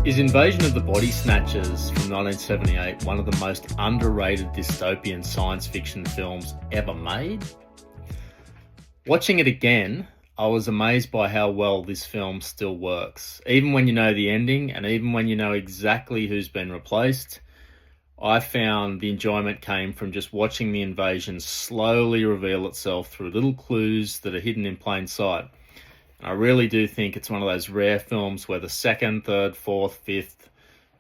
Is Invasion of the Body Snatchers from 1978 one of the most underrated dystopian science fiction films ever made? Watching it again, I was amazed by how well this film still works. Even when you know the ending and even when you know exactly who's been replaced, I found the enjoyment came from just watching the invasion slowly reveal itself through little clues that are hidden in plain sight. I really do think it's one of those rare films where the second, third, fourth, fifth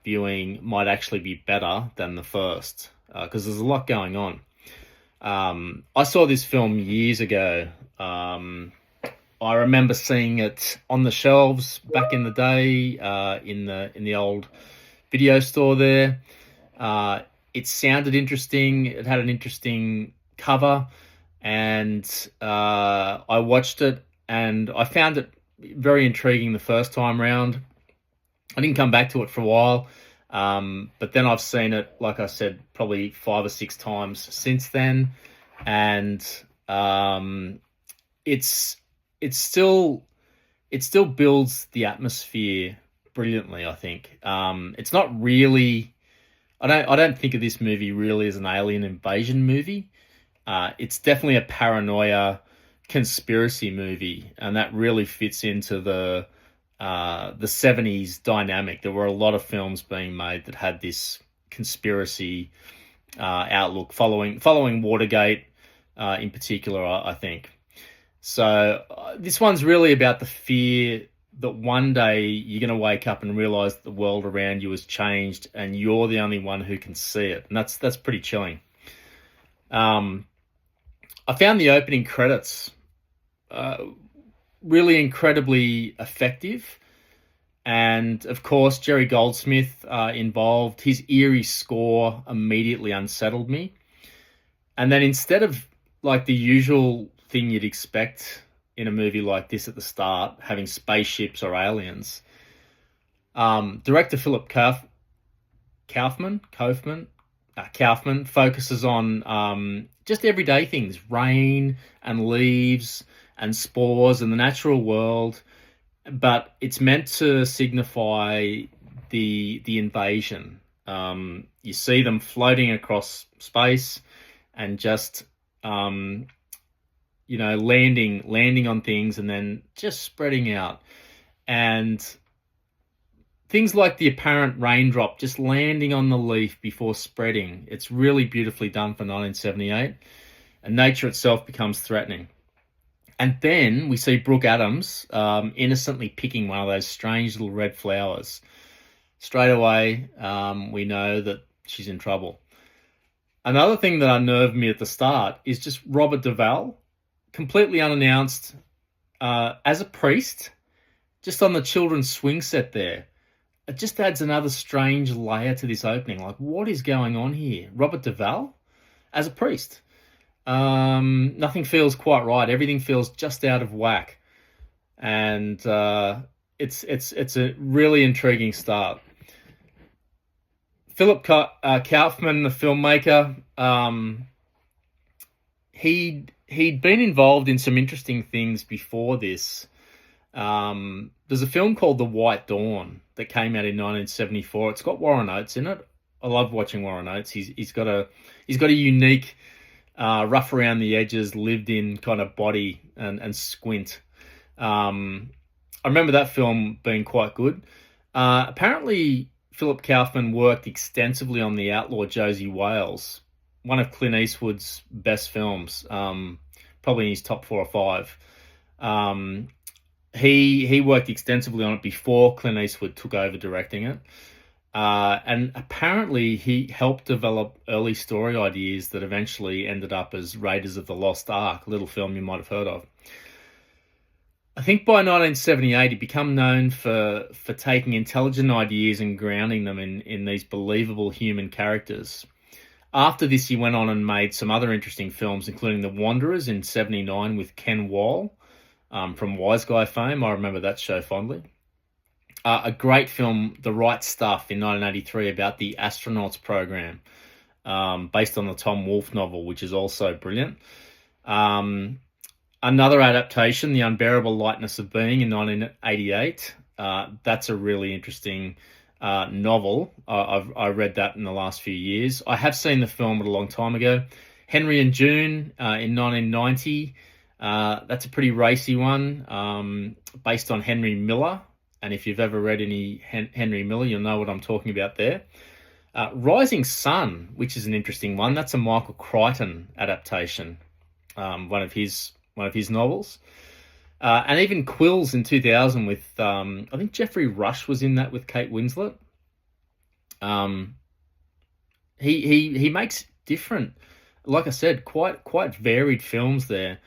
viewing might actually be better than the first because there's a lot going on. I saw this film years ago. I remember seeing it on the shelves back in the day in the old video store there. It sounded interesting. It had an interesting cover, and I watched it. And I found it very intriguing the first time round. I didn't come back to it for a while, but then I've seen it, like I said, probably 5 or 6 times since then, and it's still builds the atmosphere brilliantly. I think it's not really. I don't think of this movie really as an alien invasion movie. It's definitely a paranoia conspiracy movie, and that really fits into the 70s dynamic. There were a lot of films being made that had this conspiracy outlook following Watergate in particular, I think. So this one's really about the fear that one day you're going to wake up and realize that the world around you has changed and you're the only one who can see it, and that's pretty chilling. I found the opening credits really incredibly effective. And of course, Jerry Goldsmith involved. His eerie score immediately unsettled me. And then instead of like the usual thing you'd expect in a movie like this at the start, having spaceships or aliens, director Philip Kaufman focuses on just everyday things, rain and leaves and spores and the natural world, but it's meant to signify the invasion. You see them floating across space and just landing on things and then just spreading out. And things like the apparent raindrop just landing on the leaf before spreading. It's really beautifully done for 1978, and nature itself becomes threatening. And then we see Brooke Adams innocently picking one of those strange little red flowers. Straight away, we know that she's in trouble. Another thing that unnerved me at the start is just Robert Duvall, completely unannounced, as a priest, just on the children's swing set there. It just adds another strange layer to this opening. Like, what is going on here? Robert Duvall as a priest. Nothing feels quite right. Everything feels just out of whack, and it's a really intriguing start. Philip Kaufman, the filmmaker, he'd been involved in some interesting things before this. There's a film called The White Dawn that came out in 1974. It's got Warren Oates in it. I love watching Warren Oates. He's got a unique, rough around the edges, lived in kind of body and squint. I remember that film being quite good. Apparently, Philip Kaufman worked extensively on The Outlaw Josie Wales, one of Clint Eastwood's best films, probably in his top 4 or 5. He worked extensively on it before Clint Eastwood took over directing it. And apparently he helped develop early story ideas that eventually ended up as Raiders of the Lost Ark, a little film you might have heard of. I think by 1978 he became known for taking intelligent ideas and grounding them in these believable human characters. After this, he went on and made some other interesting films, including The Wanderers in 1979 with Ken Wall, from Wise Guy fame. I remember that show fondly. A great film, The Right Stuff, in 1983 about the astronauts program, based on the Tom Wolfe novel, which is also brilliant. Another adaptation, The Unbearable Lightness of Being, in 1988. That's a really interesting novel. I read that in the last few years. I have seen the film a long time ago. Henry and June in 1990. That's a pretty racy one, based on Henry Miller. And if you've ever read any Henry Miller, you'll know what I'm talking about there. Rising Sun, which is an interesting one. That's a Michael Crichton adaptation, one of his novels. And even Quills in 2000 with, I think Jeffrey Rush was in that with Kate Winslet. Um, he makes different, like I said, quite varied films there.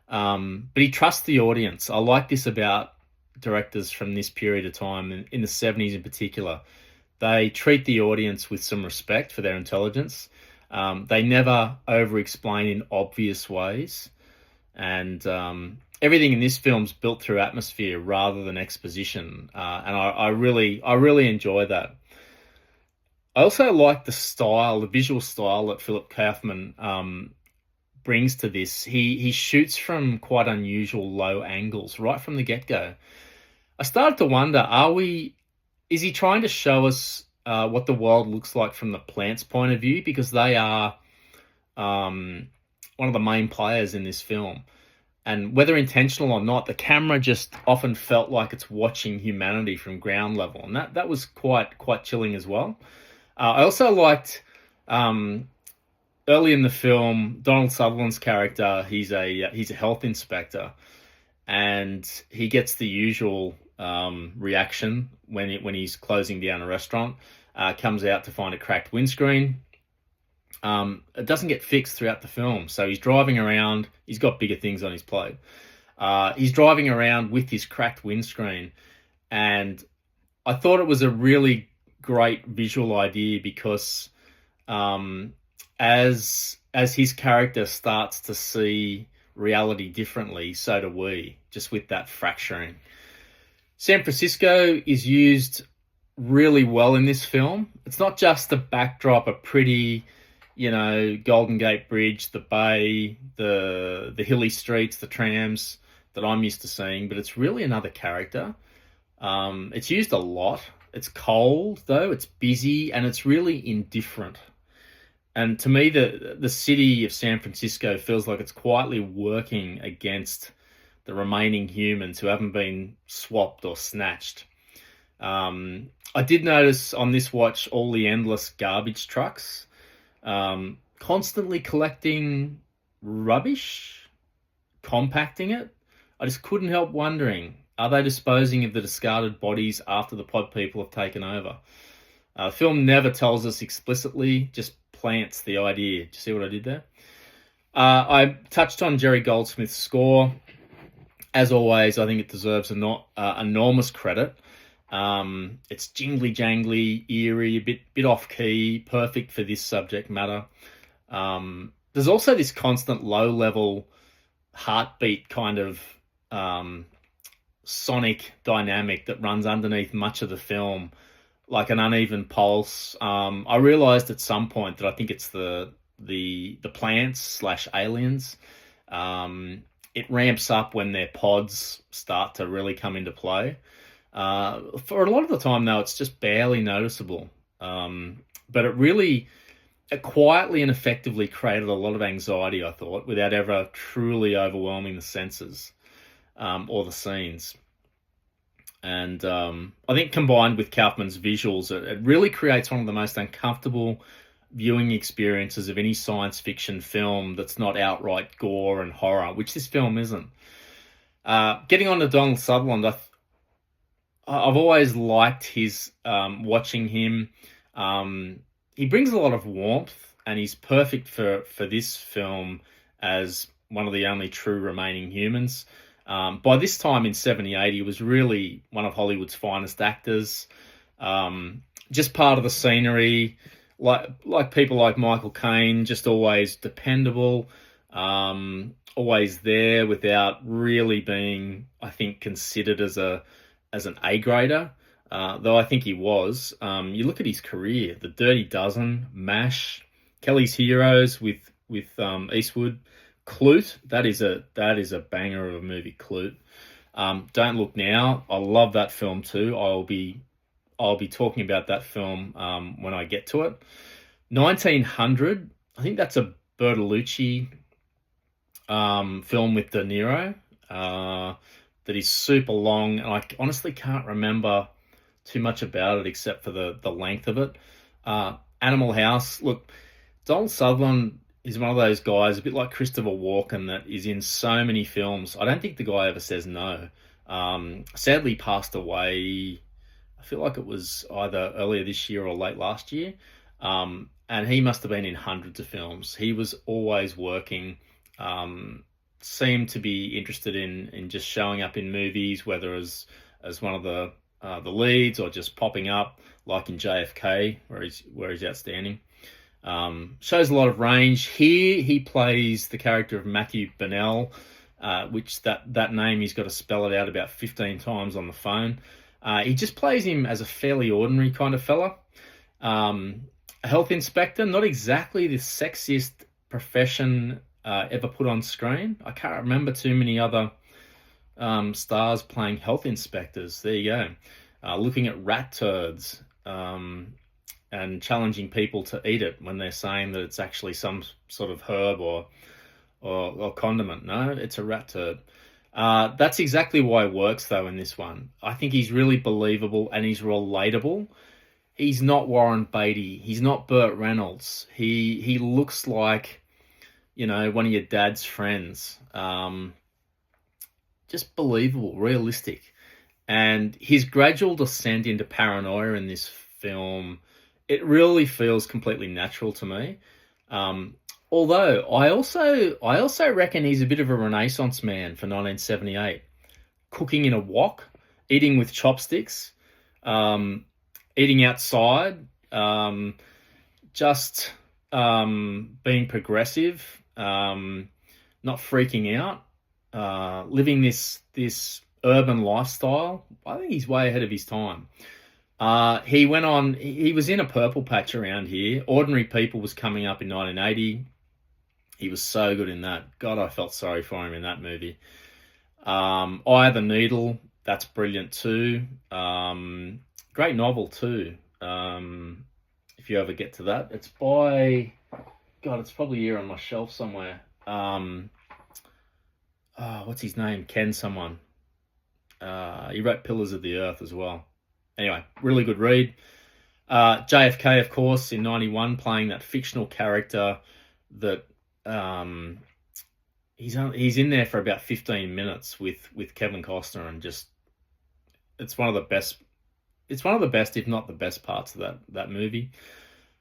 But he trusts the audience. I like this about directors from this period of time, in the 70s in particular. They treat the audience with some respect for their intelligence. They never over-explain in obvious ways. And everything in this film's built through atmosphere rather than exposition. And I really enjoy that. I also like the style, the visual style that Philip Kaufman brings to this. He shoots from quite unusual low angles right from the get-go. I started to wonder, is he trying to show us what the world looks like from the plants' point of view? Because they are one of the main players in this film. And whether intentional or not, the camera just often felt like it's watching humanity from ground level. And that was quite chilling as well. I also liked, early in the film, Donald Sutherland's character. He's a health inspector, and he gets the usual reaction when he's closing down a restaurant. Comes out to find a cracked windscreen. It doesn't get fixed throughout the film, so he's driving around. He's got bigger things on his plate. He's driving around with his cracked windscreen, and I thought it was a really great visual idea because as his character starts to see reality differently, so do we, just with that fracturing. San Francisco is used really well in this film. It's not just the backdrop, a pretty, Golden Gate Bridge, the bay, the hilly streets, the trams that I'm used to seeing, but it's really another character. It's used a lot. It's cold, though. It's busy, and it's really indifferent. And to me, the city of San Francisco feels like it's quietly working against the remaining humans who haven't been swapped or snatched. I did notice on this watch all the endless garbage trucks, constantly collecting rubbish, compacting it. I just couldn't help wondering, are they disposing of the discarded bodies after the pod people have taken over? The film never tells us explicitly, just plants the idea. Do you see what I did there? I touched on Jerry Goldsmith's score. As always, I think it deserves enormous credit. It's jingly jangly, eerie, a bit off key, perfect for this subject matter. There's also this constant low level heartbeat kind of sonic dynamic that runs underneath much of the film, like an uneven pulse. I realized at some point that I think it's the plants / aliens. It ramps up when their pods start to really come into play. For a lot of the time, though, it's just barely noticeable. But it quietly and effectively created a lot of anxiety, I thought, without ever truly overwhelming the senses or the scenes. And I think combined with Kaufman's visuals, it really creates one of the most uncomfortable viewing experiences of any science fiction film that's not outright gore and horror, which this film isn't. Getting on to Donald Sutherland, I've always liked his watching him. He brings a lot of warmth, and he's perfect for this film as one of the only true remaining humans. By this time in 78, he was really one of Hollywood's finest actors. Just part of the scenery, like people like Michael Caine, just always dependable, always there without really being, I think, considered as an A-grader, though I think he was. You look at his career: The Dirty Dozen, MASH, Kelly's Heroes with Eastwood, Clute. That is a banger of a movie, Clute. Don't Look Now. I love that film too. I'll be talking about that film when I get to it. 1900, I think that's a Bertolucci film with De Niro that is super long, and I honestly can't remember too much about it except for the length of it. Animal House. Look, Donald Sutherland is one of those guys, a bit like Christopher Walken, that is in so many films. I don't think the guy ever says no. Sadly passed away, I feel like it was either earlier this year or late last year. And he must have been in hundreds of films. He was always working. Seemed to be interested in just showing up in movies, whether as one of the leads or just popping up, like in JFK, where he's outstanding. Shows a lot of range. Here he plays the character of Matthew Bennell, which that name he's got to spell it out about 15 times on the phone. He just plays him as a fairly ordinary kind of fella. A health inspector, not exactly the sexiest profession ever put on screen. I can't remember too many other stars playing health inspectors. There you go. Looking at rat turds and challenging people to eat it when they're saying that it's actually some sort of herb or condiment. No, it's a rat turd. That's exactly why it works, though, in this one. I think he's really believable and he's relatable. He's not Warren Beatty. He's not Burt Reynolds. He looks like, one of your dad's friends. Just believable, realistic. And his gradual descent into paranoia in this film, it really feels completely natural to me. Although I also reckon he's a bit of a Renaissance man for 1978. Cooking in a wok, eating with chopsticks, eating outside, just being progressive, not freaking out, living this urban lifestyle. I think he's way ahead of his time. He was in a purple patch around here. Ordinary People was coming up in 1980. He was so good in that. God, I felt sorry for him in that movie. Eye of the Needle, that's brilliant too. Great novel too. If you ever get to that. It's by, God, it's probably here on my shelf somewhere. What's his name? Ken someone. He wrote Pillars of the Earth as well. Anyway, really good read. JFK, of course, in 91, playing that fictional character that he's in there for about 15 minutes with Kevin Costner, and just it's one of the best, if not the best parts of that movie.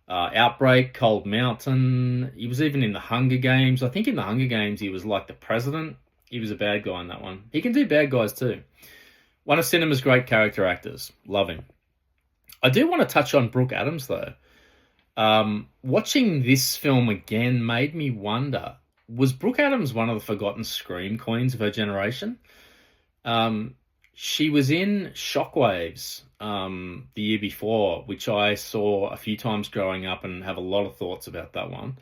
Outbreak, Cold Mountain. He was even in the Hunger Games. I think in the Hunger Games he was like the president. He was a bad guy in that one. He can do bad guys too. One of cinema's great character actors. Love him. I do want to touch on Brooke Adams, though. Watching this film again made me wonder, was Brooke Adams one of the forgotten scream queens of her generation? She was in Shockwaves the year before, which I saw a few times growing up and have a lot of thoughts about that one.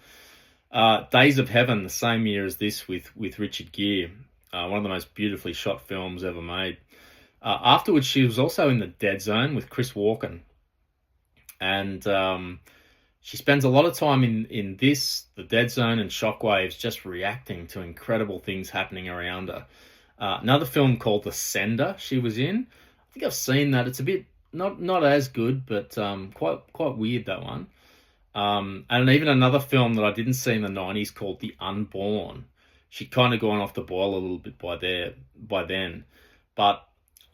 Days of Heaven, the same year as this with Richard Gere, one of the most beautifully shot films ever made. Afterwards, she was also in The Dead Zone with Chris Walken. And she spends a lot of time in this, The Dead Zone and Shockwaves, just reacting to incredible things happening around her. Another film called The Sender she was in. I think I've seen that. It's a bit, not as good, but quite weird, that one. And even another film that I didn't see in the 90s called The Unborn. She'd kind of gone off the boil a little bit by then. But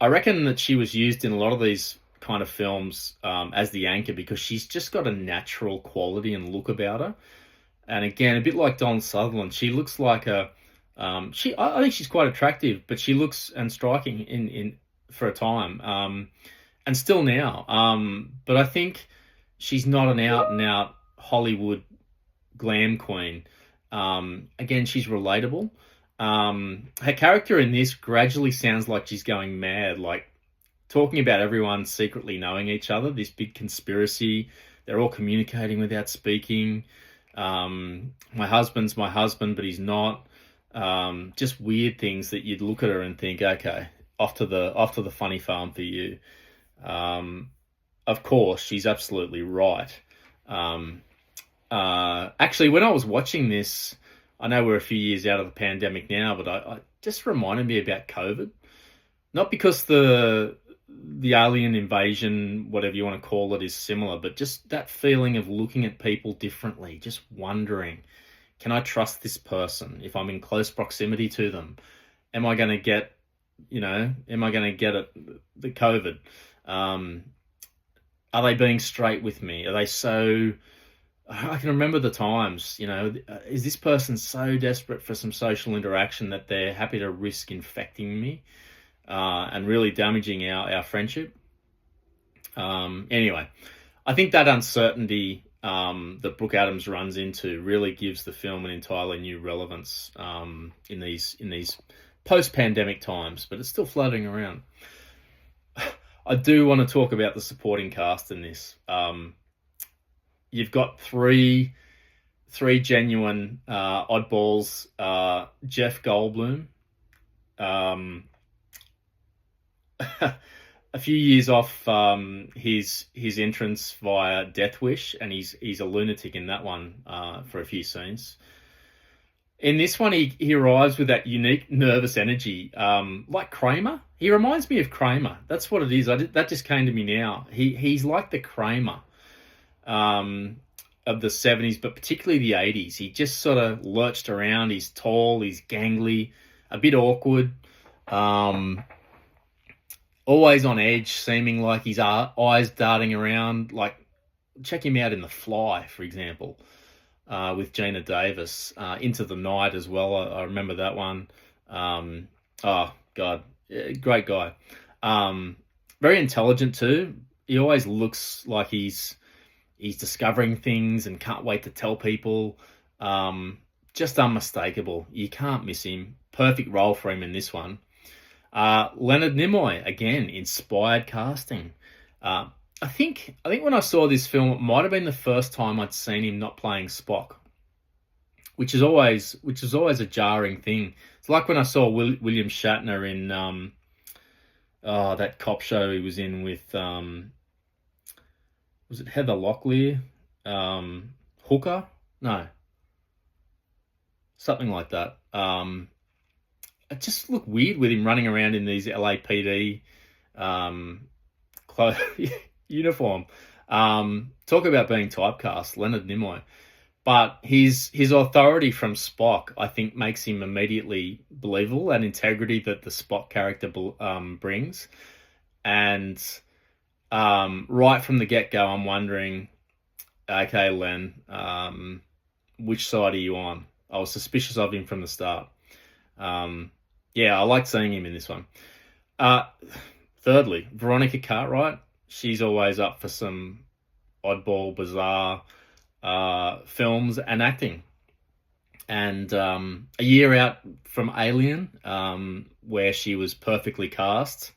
I reckon that she was used in a lot of these kind of films as the anchor, because she's just got a natural quality and look about her. And again, a bit like Donald Sutherland, she looks like I think she's quite attractive, but she looks and striking in for a time, and still now. But I think she's not an out and out Hollywood glam queen. Again, she's relatable. Her character in this gradually sounds like she's going mad, like talking about everyone secretly knowing each other, this big conspiracy. They're all communicating without speaking. My husband's my husband, but he's not. Just weird things that you'd look at her and think, okay, off to the funny farm for you. of course, she's absolutely right. Um, Actually, when I was watching this, I know we're a few years out of the pandemic now, but I just reminded me about COVID. Not because the alien invasion, whatever you want to call it, is similar, but just that feeling of looking at people differently, just wondering, can I trust this person if I'm in close proximity to them? Am I going to get, am I going to get the COVID? Um, are they being straight with me? Are they so? I can remember the times, is this person so desperate for some social interaction that they're happy to risk infecting me and really damaging our friendship? Anyway, I think that uncertainty that Brooke Adams runs into really gives the film an entirely new relevance in these post-pandemic times, but it's still floating around. I do want to talk about the supporting cast in this. You've got three genuine oddballs. Jeff Goldblum, a few years off his entrance via Death Wish, and he's a lunatic in that one for a few scenes. In this one, he arrives with that unique nervous energy, like Kramer. He reminds me of Kramer. That's what it is. That just came to me now. He's like the Kramer of the 70s, but particularly the 80s. He just sort of lurched around. He's tall, he's gangly, a bit awkward, always on edge, seeming like his eyes darting around. Like, check him out in The Fly, for example, with Gina Davis. Into the Night as well. I remember that one. Oh, God. Great guy. Very intelligent, too. He always looks like he's discovering things and can't wait to tell people. Just unmistakable. You can't miss him. Perfect role for him in this one. Leonard Nimoy, again, inspired casting. I think when I saw this film, it might have been the first time I'd seen him not playing Spock, which is always a jarring thing. It's like when I saw William Shatner in that cop show he was in with was it Heather Locklear? Hooker? No. Something like that. It just looked weird with him running around in these LAPD uniform. Talk about being typecast, Leonard Nimoy. But his authority from Spock, I think, makes him immediately believable, and integrity that the Spock character brings. And right from the get-go, I'm wondering, okay, Len, which side are you on? I was suspicious of him from the start. Yeah, I like seeing him in this one. Thirdly, Veronica Cartwright. She's always up for some oddball, bizarre films and acting. And a year out from Alien, where she was perfectly cast,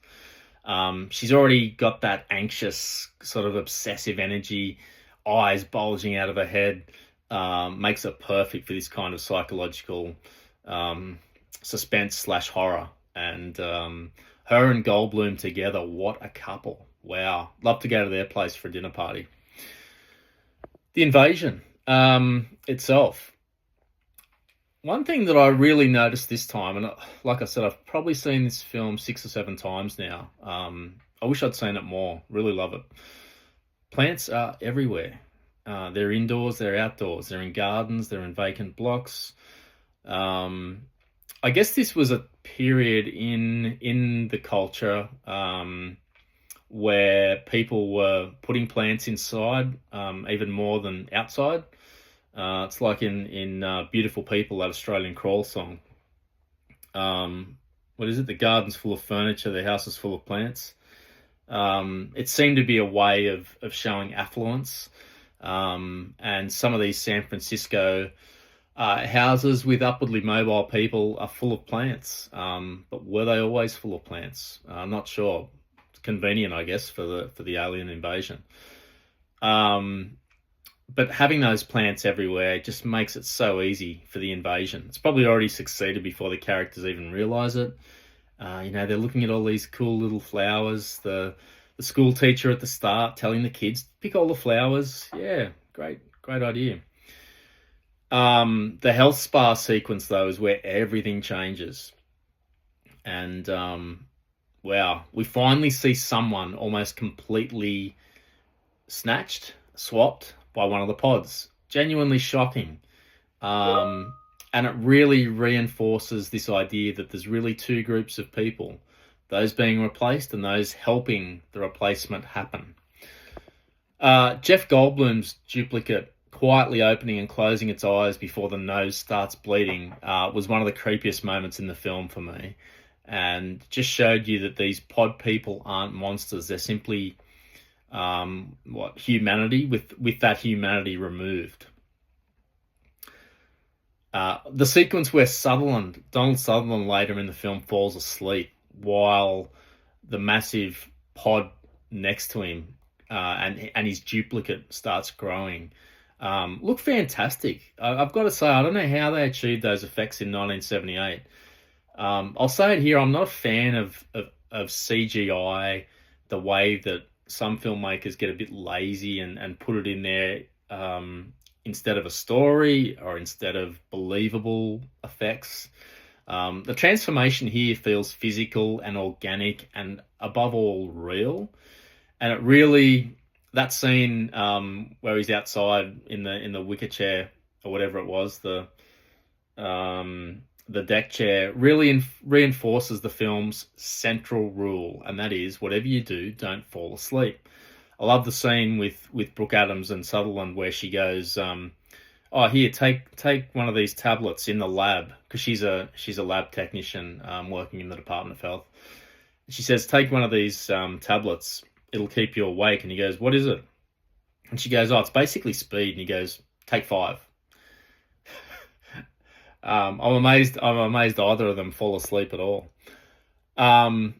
she's already got that anxious, sort of obsessive energy, eyes bulging out of her head, makes it perfect for this kind of psychological suspense / horror. And her and Goldblum together, what a couple. Wow. Love to go to their place for a dinner party. The invasion itself. One thing that I really noticed this time, and like I said, I've probably seen this film 6 or 7 times now. I wish I'd seen it more. Really love it. Plants are everywhere. They're indoors, they're outdoors, they're in gardens, they're in vacant blocks. I guess this was a period in the culture where people were putting plants inside even more than outside. It's like in Beautiful People, that Australian Crawl song. What is it? The garden's full of furniture, the house is full of plants. It seemed to be a way of showing affluence. And some of these San Francisco houses with upwardly mobile people are full of plants. But were they always full of plants? I'm not sure. It's convenient, I guess, for the alien invasion. But having those plants everywhere just makes it so easy for the invasion. It's probably already succeeded before the characters even realize it. They're looking at all these cool little flowers. The The school teacher at the start telling the kids, pick all the flowers. Yeah, great idea. The health spa sequence, though, is where everything changes. And wow, we finally see someone almost completely snatched, swapped by one of the pods. Genuinely shocking. And it really reinforces this idea that there's really two groups of people, those being replaced and those helping the replacement happen. Jeff Goldblum's duplicate quietly opening and closing its eyes before the nose starts bleeding was one of the creepiest moments in the film for me, and just showed you that these pod people aren't monsters. They're simply humanity with that humanity removed. The sequence where Donald Sutherland later in the film falls asleep while the massive pod next to him and his duplicate starts growing look fantastic. I've got to say, I don't know how they achieved those effects in 1978. I'll say it here, I'm not a fan of CGI, the way that some filmmakers get a bit lazy and put it in there instead of a story or instead of believable effects. The transformation here feels physical and organic and above all real. And it really, that scene where he's outside in the wicker chair or whatever it was, the deck chair, really reinforces the film's central rule, and that is, whatever you do, don't fall asleep. I love the scene with Brooke Adams and Sutherland where she goes, "Oh, here, take one of these tablets in the lab," because she's a lab technician working in the Department of Health. She says, "Take one of these tablets; it'll keep you awake." And he goes, "What is it?" And she goes, "Oh, it's basically speed." And he goes, "Take 5." I'm amazed either of them fall asleep at all. Got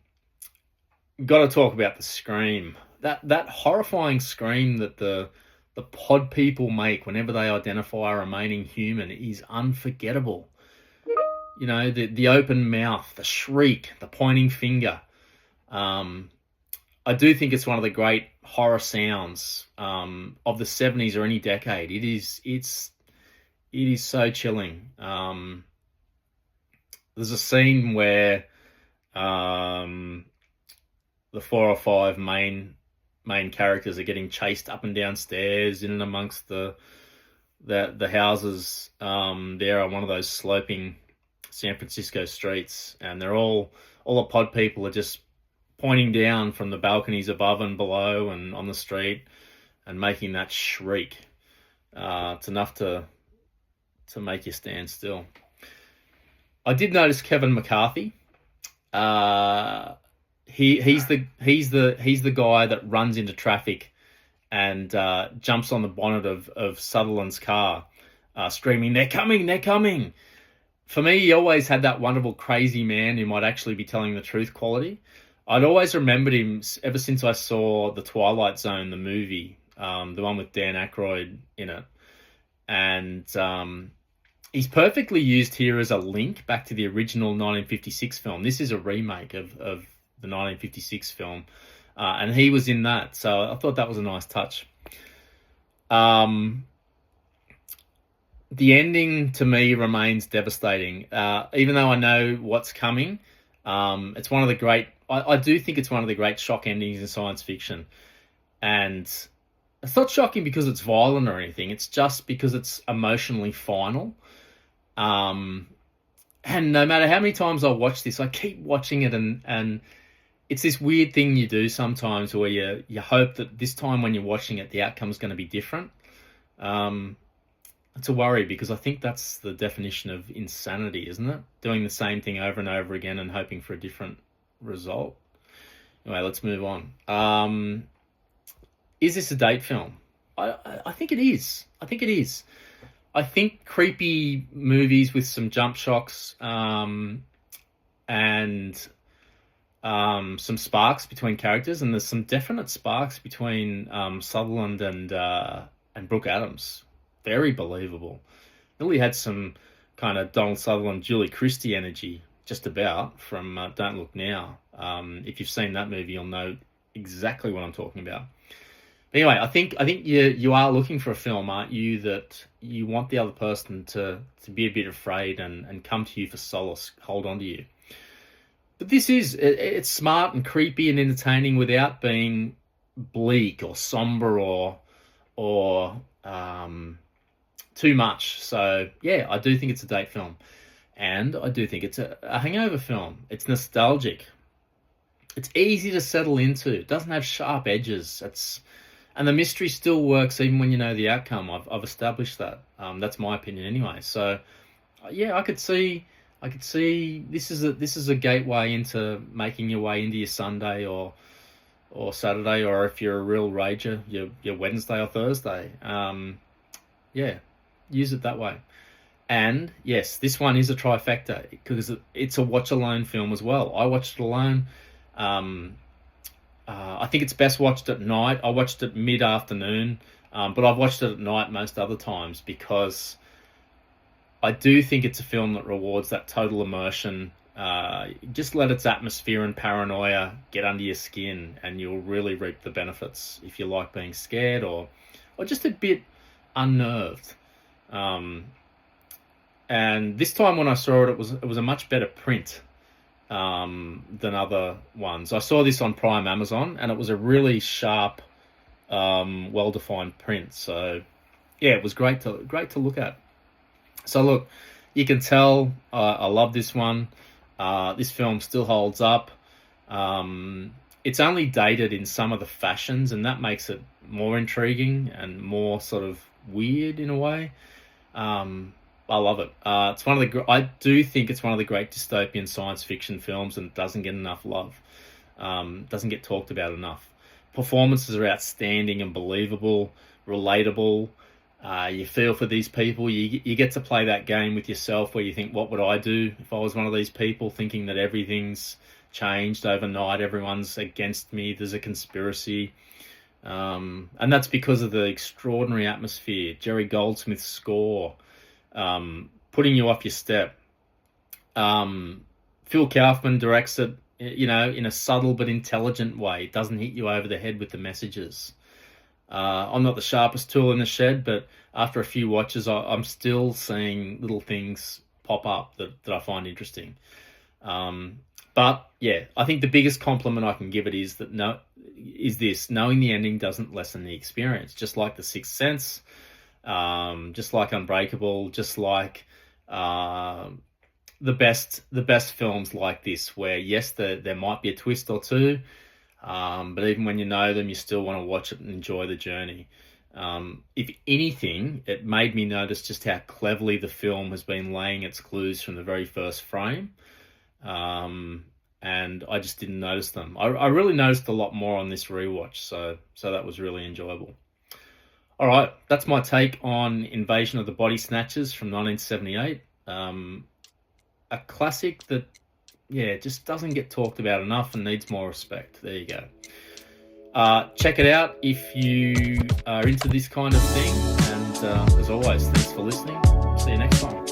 to talk about the scream. That horrifying scream that the pod people make whenever they identify a remaining human is unforgettable. You know, the open mouth, the shriek, the pointing finger. I do think it's one of the great horror sounds of the 70s or any decade. It is so chilling. There's a scene where the 4 or 5 main characters are getting chased up and down stairs in and amongst the houses there on one of those sloping San Francisco streets, and they're all the pod people are just pointing down from the balconies above and below and on the street and making that shriek. It's enough to make you stand still. I did notice Kevin McCarthy. He's the guy that runs into traffic and jumps on the bonnet of Sutherland's car, screaming, "They're coming! They're coming!" For me, he always had that wonderful crazy man who might actually be telling the truth quality. I'd always remembered him ever since I saw The Twilight Zone, the movie, the one with Dan Aykroyd in it. And he's perfectly used here as a link back to the original 1956 film. This is a remake of the 1956 film, and he was in that, so I thought that was a nice touch. The ending to me remains devastating, even though I know what's coming. It's one of the great. I do think it's one of the great shock endings in science fiction, and it's not shocking because it's violent or anything. It's just because it's emotionally final. And no matter how many times I watch this, I keep watching it, and it's this weird thing you do sometimes where you hope that this time when you're watching it, the outcome's going to be different. It's a worry because I think that's the definition of insanity, isn't it? Doing the same thing over and over again and hoping for a different result. Anyway, let's move on. Is this a date film? I think it is. I think it is. I think creepy movies with some jump shocks and some sparks between characters, and there's some definite sparks between Sutherland and Brooke Adams. Very believable. Really had some kind of Donald Sutherland, Julie Christie energy, just about, from Don't Look Now. If you've seen that movie, you'll know exactly what I'm talking about. Anyway, I think you are looking for a film, aren't you? That you want the other person to be a bit afraid and come to you for solace, hold on to you. But this it's smart and creepy and entertaining without being bleak or somber or too much. So yeah, I do think it's a date film, and I do think it's a hangover film. It's nostalgic. It's easy to settle into. It doesn't have sharp edges. And the mystery still works even when you know the outcome. I've established that. That's my opinion anyway. So yeah, I could see this is a gateway into making your way into your Sunday or Saturday, or if you're a real rager, your Wednesday or Thursday. Yeah, use it that way. And yes, this one is a trifecta because it's a watch alone film as well. I watched it alone. Um, I think it's best watched at night. I watched it mid afternoon, but I've watched it at night most other times because I do think it's a film that rewards that total immersion. Just let its atmosphere and paranoia get under your skin, and you'll really reap the benefits if you like being scared or just a bit unnerved. Um, and this time when I saw it, it was a much better print than other ones. I saw this on Prime Amazon, and it was a really sharp, well-defined print. So yeah, it was great to look at. So look, you can tell I love this one. This film still holds up. It's only dated in some of the fashions, and that makes it more intriguing and more sort of weird in a way. I love it. I do think it's one of the great dystopian science fiction films, and it doesn't get enough love. Doesn't get talked about enough. Performances are outstanding and believable, relatable. You feel for these people. You get to play that game with yourself where you think, what would I do if I was one of these people, thinking that everything's changed overnight, everyone's against me, there's a conspiracy. And that's because of the extraordinary atmosphere, Jerry Goldsmith's score, putting you off your step. Phil Kaufman directs it, in a subtle but intelligent way. It doesn't hit you over the head with the messages. I'm not the sharpest tool in the shed, but after a few watches, I'm still seeing little things pop up that I find interesting. But yeah, I think the biggest compliment I can give it is knowing the ending doesn't lessen the experience. Just like The Sixth Sense, just like Unbreakable, just like the best films like this, where yes, there might be a twist or two, but even when you know them, you still want to watch it and enjoy the journey. If anything, it made me notice just how cleverly the film has been laying its clues from the very first frame. And I just didn't notice them. I really noticed a lot more on this rewatch, so that was really enjoyable. All right, that's my take on Invasion of the Body Snatchers from 1978. A classic that, yeah, just doesn't get talked about enough and needs more respect. There you go. Check it out if you are into this kind of thing. And as always, thanks for listening. See you next time.